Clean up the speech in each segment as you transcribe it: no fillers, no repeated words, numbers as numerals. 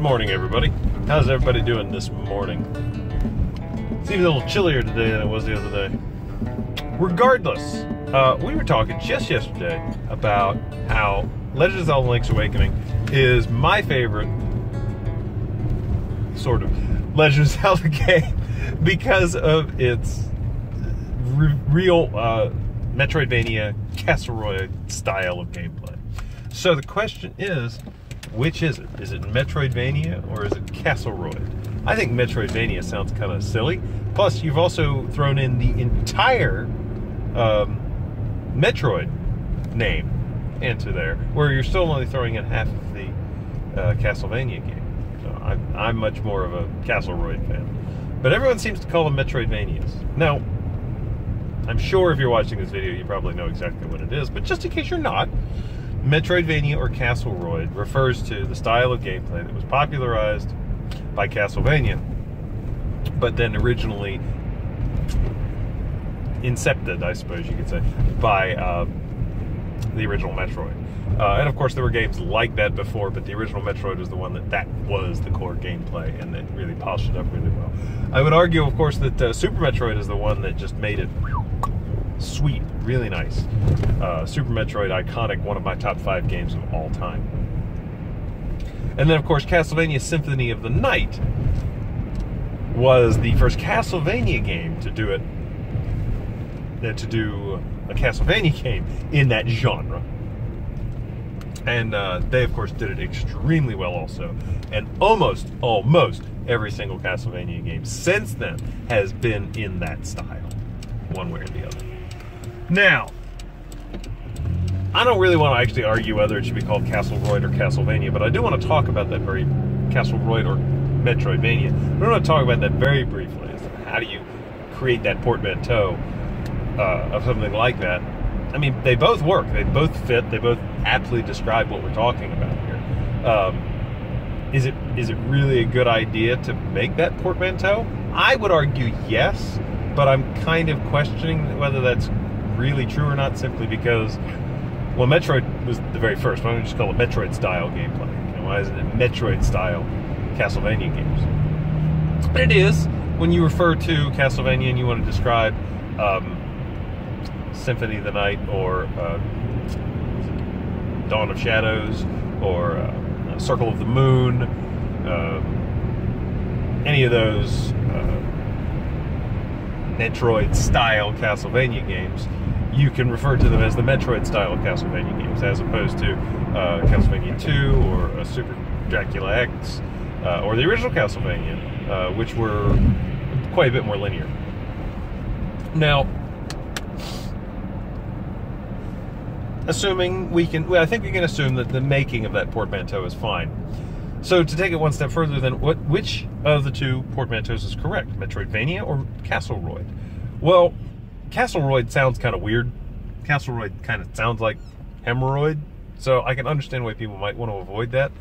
morning, everybody. How's everybody doing this morning? Seems a little chillier today than it was the other day. Regardless, we were talking just yesterday about how Legend of Zelda Link's Awakening is my favorite sort of Legend of Zelda game because of its real Metroidvania, Castleroid style of gameplay. So the question is, which is it? Is it Metroidvania or is it Castleroid? I think Metroidvania sounds kind of silly. Plus, you've also thrown in the entire Metroid name into there, where you're still only throwing in half of the Castlevania game. So I'm much more of a Castleroid fan. But everyone seems to call them Metroidvanias. Now, I'm sure if you're watching this video, you probably know exactly what it is, but just in case you're not, Metroidvania or Castleroid refers to the style of gameplay that was popularized by Castlevania, but then originally incepted, I suppose you could say, by the original Metroid. And of course there were games like that before, but the original Metroid was the one that was the core gameplay, and that really polished it up really well. I would argue, of course, that Super Metroid is the one that just made it sweet, really nice. Super Metroid, iconic, one of my top 5 games of all time. And then, of course, Castlevania Symphony of the Night was the first Castlevania game to do it, to do a Castlevania game in that genre. And they, of course, did it extremely well also. And almost every single Castlevania game since then has been in that style, one way or the other. Now, I don't really want to actually argue whether it should be called Castleroid or Castlevania, but I do want to talk about that very Castleroid or Metroidvania. I want to talk about that very briefly. How do you create that portmanteau of something like that? I mean, they both work. They both fit. They both aptly describe what we're talking about here. Is it really a good idea to make that portmanteau? I would argue yes, but I'm kind of questioning whether that's really true or not, simply because, well, Metroid was the very first. Why don't we just call it Metroid-style gameplay? And why isn't it Metroid-style Castlevania games? But it is. When you refer to Castlevania and you want to describe Symphony of the Night or Dawn of Shadows or Circle of the Moon, any of those Metroid-style Castlevania games, you can refer to them as the Metroid-style Castlevania games, as opposed to Castlevania 2 or Super Dracula X or the original Castlevania, which were quite a bit more linear. Now, assuming we can, well, I think we can assume that the making of that portmanteau is fine. So to take it one step further, then which of the two portmanteaus is correct, Metroidvania or Castleroid? Well, Castleroid sounds kind of weird. Castleroid kind of sounds like hemorrhoid, so I can understand why people might want to avoid that.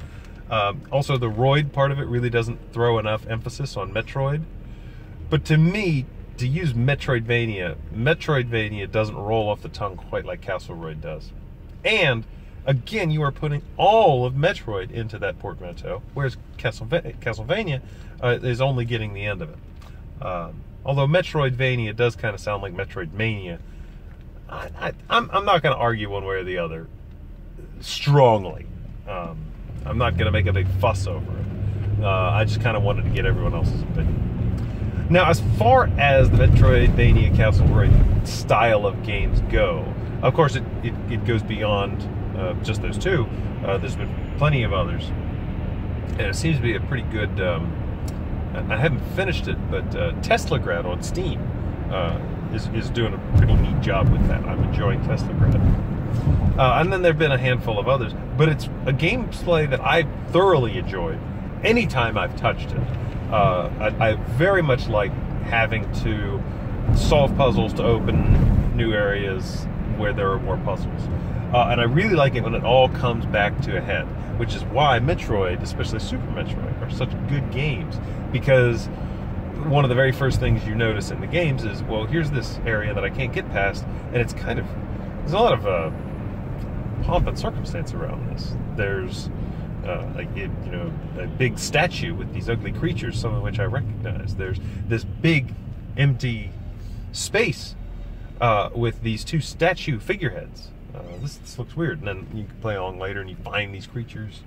Also, the roid part of it really doesn't throw enough emphasis on Metroid. But to me, to use Metroidvania doesn't roll off the tongue quite like Castleroid does. And again, you are putting all of Metroid into that portmanteau, whereas Castlevania is only getting the end of it. Although Metroidvania does kind of sound like Metroidmania, I'm not going to argue one way or the other strongly. I'm not going to make a big fuss over it. I just kind of wanted to get everyone else's opinion. Now, as far as the Metroidvania Castleroid style of games go, of course it goes beyond just those two. There's been plenty of others, and it seems to be a pretty good, I haven't finished it, but Teslagrad on Steam is doing a pretty neat job with that. I'm enjoying Teslagrad. And then there have been a handful of others, but it's a gameplay that I thoroughly enjoyed anytime I've touched it. I very much like having to solve puzzles to open new areas where there are more puzzles. And I really like it when it all comes back to a head, which is why Metroid, especially Super Metroid, are such good games, because one of the very first things you notice in the games is, well, here's this area that I can't get past, and it's kind of, there's a lot of pomp and circumstance around this. There's a big statue with these ugly creatures, some of which I recognize. There's this big empty space with these two statue figureheads. This looks weird. And then you can play along later and you find these creatures.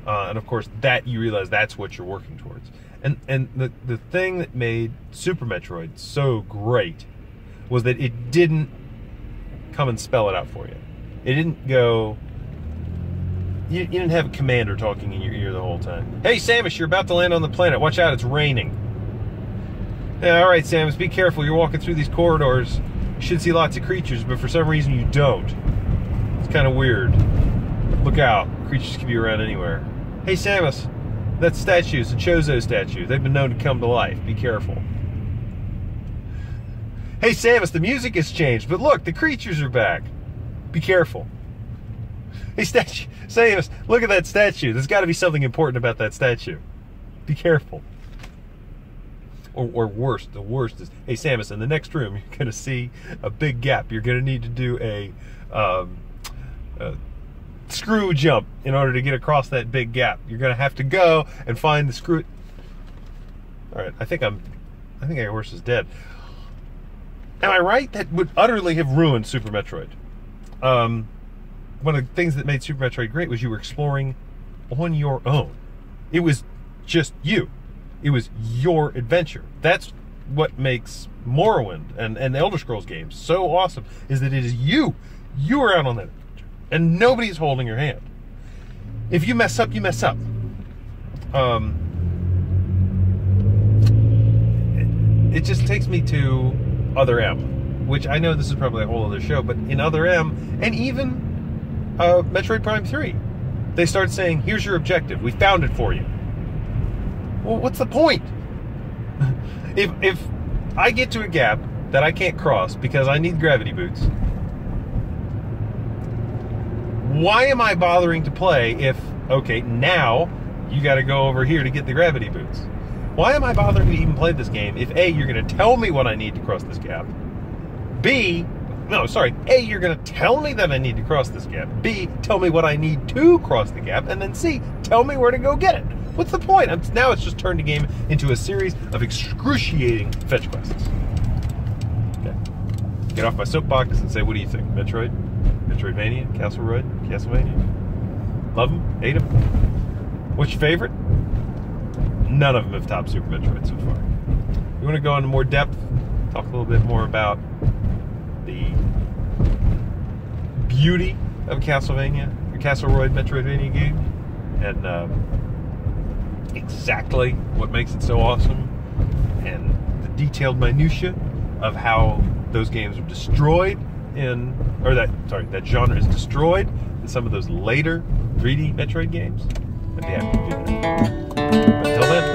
And of course, that you realize that's what you're working towards. And the thing that made Super Metroid so great was that it didn't come and spell it out for you. It didn't go... You didn't have a commander talking in your ear the whole time. Hey, Samus, you're about to land on the planet. Watch out, it's raining. Yeah, all right, Samus, be careful. You're walking through these corridors. You should see lots of creatures, but for some reason you don't. It's kind of weird. Look out. Creatures can be around anywhere. Hey, Samus, that statue is a Chozo statue. They've been known to come to life. Be careful. Hey, Samus, the music has changed, but look, the creatures are back. Be careful. Hey, Samus, look at that statue. There's got to be something important about that statue. Be careful. Or worse, the worst is, hey, Samus, in the next room, you're going to see a big gap. You're going to need to do a screw jump in order to get across that big gap. You're going to have to go and find the screw. All right, I think our horse is dead. Am I right? That would utterly have ruined Super Metroid. One of the things that made Super Metroid great was you were exploring on your own. It was just you. It was your adventure. That's what makes Morrowind and Elder Scrolls games so awesome, is that it is you. You are out on that adventure. And nobody's holding your hand. If you mess up, you mess up. It just takes me to Other M, which I know this is probably a whole other show, but in Other M, and even Metroid Prime 3, they start saying, here's your objective. We found it for you. Well, what's the point? If I get to a gap that I can't cross because I need gravity boots, why am I bothering to play if, okay, now you got to go over here to get the gravity boots? Why am I bothering to even play this game if A, you're going to tell me what I need to cross this gap, A, you're going to tell me that I need to cross this gap, B, tell me what I need to cross the gap, and then C, tell me where to go get it. What's the point? Now it's just turned the game into a series of excruciating fetch quests. Okay. Get off my soapbox and say, what do you think? Metroid? Metroidvania? Castleroid? Castlevania? Love them? Hate them? What's your favorite? None of them have topped Super Metroid so far. You want to go into more depth? Talk a little bit more about the beauty of Castlevania, the Castleroid Metroidvania game, and exactly what makes it so awesome, and the detailed minutia of how those games are destroyed that genre is destroyed in some of those later 3D Metroid games. I'd be happy to do that. But until then,